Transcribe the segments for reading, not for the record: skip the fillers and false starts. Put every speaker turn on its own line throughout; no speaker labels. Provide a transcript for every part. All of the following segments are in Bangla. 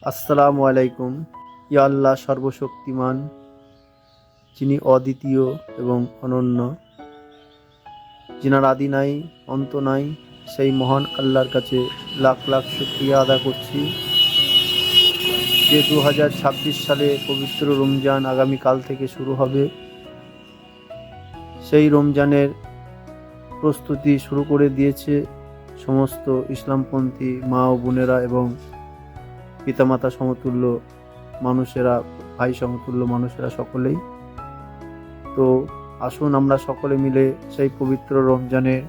আসসালামু আলাইকুম। ইয়া আল্লাহ সর্বশক্তিমান, যিনি অদ্বিতীয় এবং অনন্য, যিনার আদি নাই অন্ত নাই, সেই মহান আল্লাহর কাছে লাখ লাখ শুকরিয়া আদা করছি যে 2026 সালে পবিত্র রমজান আগামীকাল থেকে শুরু হবে। সেই রমজানের প্রস্তুতি শুরু করে দিয়েছে সমস্ত ইসলামপন্থী মা ও বোনেরা এবং পিতামাতা সমতুল্য মানুষেরা, ভাই সমতুল্য মানুষেরা সকলেই। তো আসুন আমরা সকলে মিলে সেই পবিত্র রমজানের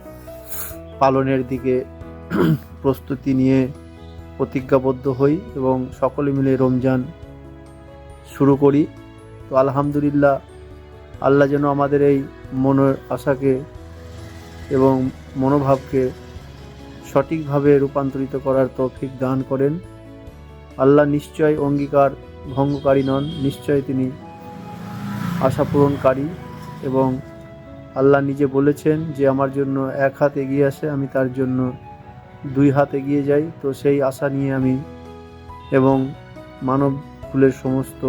পালনের দিকে প্রস্তুতি নিয়ে প্রতিজ্ঞাবদ্ধ হই এবং সকলে মিলে রমজান শুরু করি। তো আলহামদুলিল্লাহ, আল্লাহ যেন আমাদের এই মনের আশাকে এবং মনোভাবকে সঠিকভাবে রূপান্তরিত করার তৌফিক দান করেন। আল্লাহ নিশ্চয় অঙ্গীকার ভঙ্গকারী নন, নিশ্চয় তিনি আশা পূরণকারী। এবং আল্লাহ নিজে বলেছেন যে আমার জন্য এক হাত এগিয়ে আসে, আমি তার জন্য দুই হাত এগিয়ে যাই। তো সেই আশা নিয়ে আমি এবং মানব কুলের সমস্ত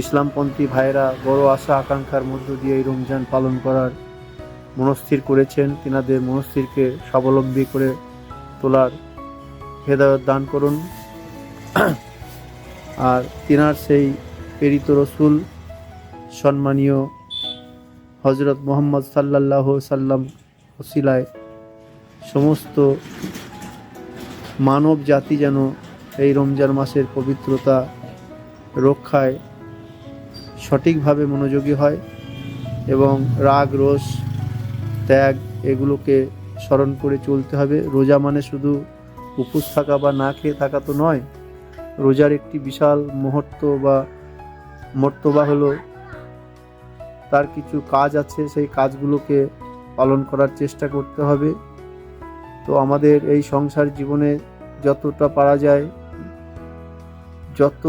ইসলামপন্থী ভাইয়েরা বড় আশা আকাঙ্ক্ষার মধ্য দিয়ে এই রমজান পালন করার মনস্থির করেছেন। তিনাদের মনস্থিরকে স্বাবলম্বী করে তোলার হেদায়েত দান করুন। আর তিনার সেই প্রেরিত রসুল সম্মানীয় হজরত মোহাম্মদ সাল্লাল্লাহু সাল্লাম ওসিলায় সমস্ত মানব জাতি যেন এই রমজান মাসের পবিত্রতা রক্ষায় সঠিকভাবে মনোযোগী হয় এবং রাগ রোষ ত্যাগ এগুলোকে স্মরণ করে চলতে হবে। রোজা মানে শুধু উপোস থাকা বা না খেয়ে থাকা তো নয়। রোজার একটি বিশাল মর্তবা হলো তার কিছু কাজ আছে, সেই কাজগুলোকে পালন করার চেষ্টা করতে হবে। তো আমাদের এই সংসার জীবনে যতটা পারা যায়, যত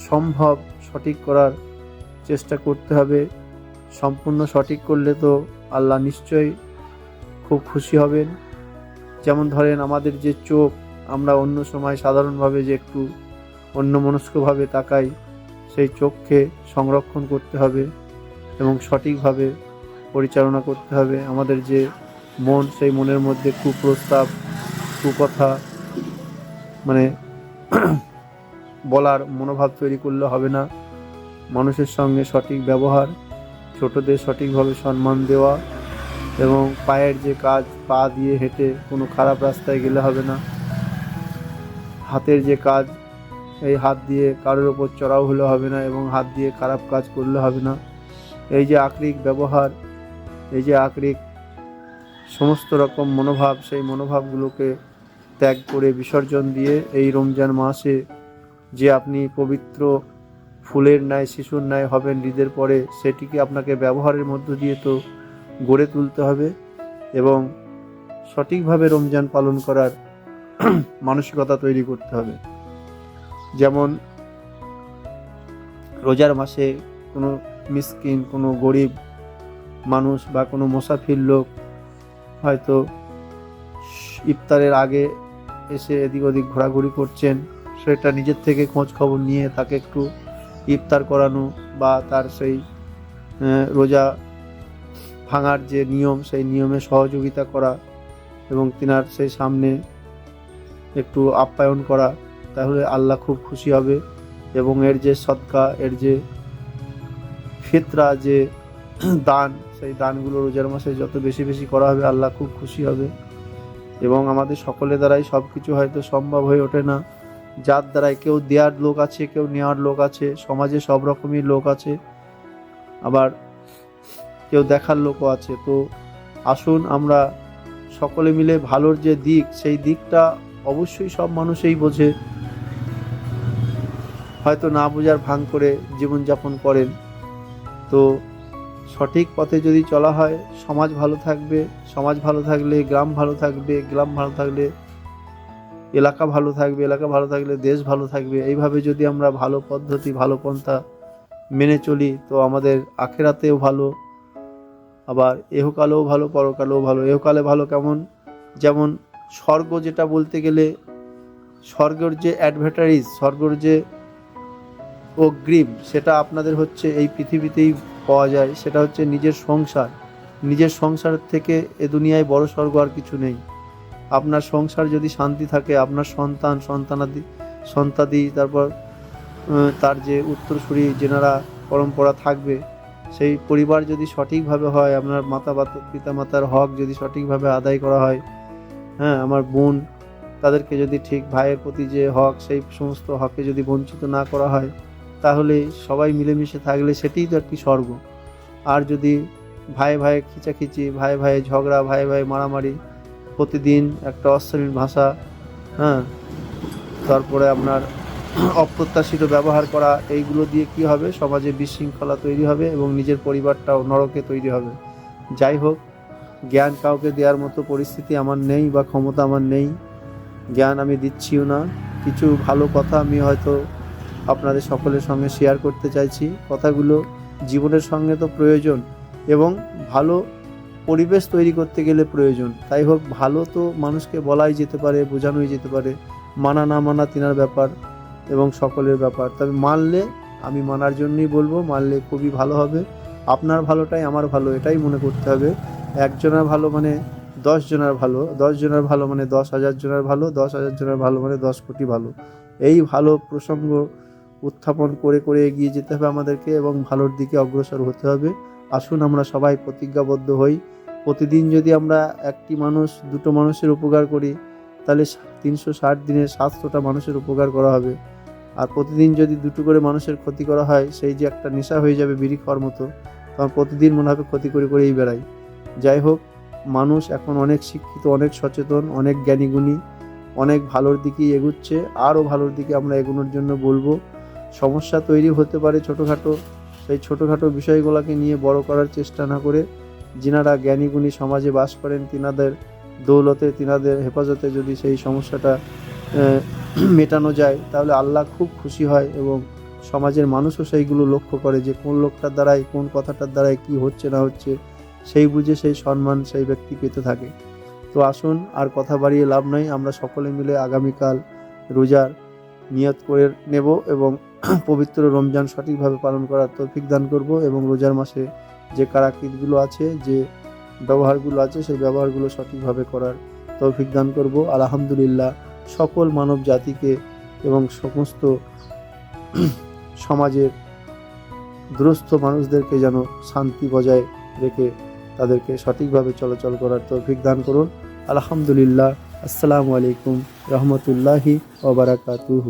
সম্ভব সঠিক করার চেষ্টা করতে হবে। সম্পূর্ণ সঠিক করলে তো আল্লাহ নিশ্চয়ই খুব খুশি হবেন। যেমন ধরেন আমাদের যে চোখ, আমরা অন্য সময় সাধারণভাবে যে একটু অন্যমনস্কভাবে তাকাই, সেই চোখকে সংরক্ষণ করতে হবে এবং সঠিকভাবে পরিচালনা করতে হবে। আমাদের যে মন, সেই মনের মধ্যে কুপ্রস্তাব, কুকথা মানে বলার মনোভাব তৈরি করলে হবে না। মানুষের সঙ্গে সঠিক ব্যবহার, ছোটদের সঠিকভাবে সম্মান দেওয়া এবং পায়ের যে কাজ, পা দিয়ে হেঁটে কোনো খারাপ রাস্তায় গেলে হবে না। হাতের যে কাজ, এই হাত দিয়ে কারোর ওপর চড়াও হলে হবে না এবং হাত দিয়ে খারাপ কাজ করলে হবে না। এই যে আকরিক ব্যবহার, এই যে আকরিক সমস্ত রকম মনোভাব, সেই মনোভাবগুলোকে ত্যাগ করে বিসর্জন দিয়ে এই রমজান মাসে যে আপনি পবিত্র ফুলের ন্যায়, শিশুর ন্যায় হবেন ঈদের পরে, সেটিকে আপনাকে ব্যবহারের মধ্য দিয়ে তো গড়ে তুলতে হবে এবং সঠিকভাবে রমজান পালন করার মানসিকতা তৈরি করতে হবে। যেমন রোজার মাসে কোনো মিসকিন, কোনো গরিব মানুষ বা কোনো মুসাফির লোক হয়তো ইফতারের আগে এসে এদিক ওদিক ঘোরাঘুরি করছেন, সেটা নিজের থেকে খোঁজ খবর নিয়ে তাকে একটু ইফতার করানো বা তার সেই রোজা ভাঙার যে নিয়ম, সেই নিয়মে সহযোগিতা করা এবং তিনার সেই সামনে একটু আপ্যায়ন করা, তাহলে আল্লাহ খুব খুশি হবে। এবং এর যে সদকা, এর যে ফিতরা, যে দান, সেই দানগুলো রোজার মাসে যত বেশি বেশি করা হবে আল্লাহ খুব খুশি হবে। এবং আমাদের সকলের দ্বারাই সব কিছু হয়তো সম্ভব হয়ে ওঠে না, যার দ্বারাই কেউ দেওয়ার লোক আছে, কেউ নেওয়ার লোক আছে, সমাজে সব রকমই লোক আছে, আবার কেউ দেখার লোকও আছে। তো আসুন আমরা সকলে মিলে ভালোর যে দিক, সেই দিকটা অবশ্যই সব মানুষই বোঝে, হয়তো না বোঝার ভান করে জীবনযাপন করেন। তো সঠিক পথে যদি চলা হয়, সমাজ ভালো থাকবে, সমাজ ভালো থাকলে গ্রাম ভালো থাকবে, গ্রাম ভালো থাকলে এলাকা ভালো থাকবে, এলাকা ভালো থাকলে দেশ ভালো থাকবে। এইভাবে যদি আমরা ভালো পদ্ধতি, ভালো পন্থা মেনে চলি, তো আমাদের আখেরাতেও ভালো, আবার এহকালেও ভালো, পরকালেও ভালো। এহকালে ভালো কেমন? যেমন স্বর্গ, যেটা বলতে গেলে স্বর্গের যে অ্যাডভার্টাইজ, স্বর্গের যে অগ্রিম, সেটা আপনাদের হচ্ছে এই পৃথিবীতেই পাওয়া যায়। সেটা হচ্ছে নিজের সংসার। নিজের সংসার থেকে এ দুনিয়ায় বড় স্বর্গ আর কিছু নেই। আপনার সংসার যদি শান্তি থাকে, আপনার সন্তাদি, তারপর তার যে উত্তরসূরি যেনারা পরম্পরা থাকবে, সেই পরিবার যদি সঠিকভাবে হয়, আপনার পিতামাতার হক যদি সঠিকভাবে আদায় করা হয়, হ্যাঁ, আমার বোন তাদেরকে যদি ঠিক ভাইয়ের প্রতি যে হক, সেই সমস্ত হকে যদি বঞ্চিত না করা হয়, তাহলে সবাই মিলেমিশে থাকলে সেটিই তো একটি স্বর্গ। আর যদি ভাই ভাই খিচাখিচি, ভাই ভাই ঝগড়া, ভাই ভাই মারামারি, প্রতিদিন একটা অশ্লীল ভাষা, হ্যাঁ, তারপরে আপনার অপ্রত্যাশিত ব্যবহার করা, এইগুলো দিয়ে কি হবে, সমাজে বিশৃঙ্খলা তৈরি হবে এবং নিজের পরিবারটাও নরকে তৈরি হবে। যাই হোক, জ্ঞান কাউকে দেওয়ার মতো পরিস্থিতি আমার নেই বা ক্ষমতা আমার নেই, জ্ঞান আমি দিচ্ছিও না। কিছু ভালো কথা আমি হয়তো আপনাদের সকলের সঙ্গে শেয়ার করতে চাইছি। কথাগুলো জীবনের সঙ্গে তো প্রয়োজন এবং ভালো পরিবেশ তৈরি করতে গেলে প্রয়োজন। তাই হোক, ভালো তো মানুষকে বলাই যেতে পারে, বোঝানোই যেতে পারে, মানা না মানা তিনার ব্যাপার এবং সকলের ব্যাপার। তবে মানলে, আমি মানার জন্যই বলবো, মানলে খুবই ভালো হবে। আপনার ভালোটাই আমার ভালো, এটাই মনে করতে হবে। একজনের ভালো মানে 10 জনের ভালো, 10 জনের ভালো মানে 10,000 জনের ভালো, 10,000 জনের ভালো মানে 10 কোটি ভালো। এই ভালো প্রসঙ্গ উত্থাপন করে করে এগিয়ে যেতে হবে আমাদেরকে এবং ভালোর দিকে অগ্রসর হতে হবে। আসুন আমরা সবাই প্রতিজ্ঞাবদ্ধ হই। প্রতিদিন যদি আমরা একটি মানুষ, দুটো মানুষের উপকার করি, তাহলে 360 দিনে 700টা মানুষের উপকার করা হবে। আর প্রতিদিন যদি দুটো করে মানুষের ক্ষতি করা হয়, সেই যে একটা নেশা হয়ে যাবে বিড়ি খাওয়ার মতো, তখন প্রতিদিন মনে হবে ক্ষতি করে করেই বেড়াই। যাই হোক, মানুষ এখন অনেক শিক্ষিত, অনেক সচেতন, অনেক জ্ঞানীগুণী, অনেক ভালোর দিকেই এগুচ্ছে। আরও ভালোর দিকে আমরা এগোনোর জন্য বলবো। সমস্যা তৈরি হতে পারে ছোটোখাটো, সেই ছোটোখাটো বিষয়গুলোকে নিয়ে বড় করার চেষ্টা না করে, যিনারা জ্ঞানীগুণী সমাজে বাস করেন, তিনাদের দৌলতে, তিনাদের হেফাজতে যদি সেই সমস্যাটা মেটানো যায়, তাহলে আল্লাহ খুব খুশি হয় এবং সমাজের মানুষও সেইগুলো লক্ষ্য করে যে কোন লোকটার দ্বারাই, কোন কথাটার দ্বারাই কি হচ্ছে না হচ্ছে, সেই বুঝে সেই সম্মান সেই ব্যক্তি পেতে থাকে। তো আসুন, আর কথা বাড়িয়ে লাভ নাই, আমরা সকলে মিলে আগামীকাল রোজার নিয়ত করে নেব এবং পবিত্র রমজান সঠিকভাবে পালন করার তৌফিক দান করব এবং রোজার মাসে যে কারাকিদগুলো আছে, যে ব্যবহারগুলো আছে, সেই ব্যবহারগুলো সঠিকভাবে করার তৌফিক দান করব। আলহামদুলিল্লাহ, সকল মানব জাতিকে এবং সমস্ত সমাজের দুরস্থ মানুষদেরকে যেন শান্তি বজায় রেখে তাদেরকে সঠিকভাবে চলাচল করার তৌফিক দান করুন। আলহামদুলিল্লাহ। আসসালামু আলাইকুম রহমতুল্লাহি ওয়া বারাকাতুহু।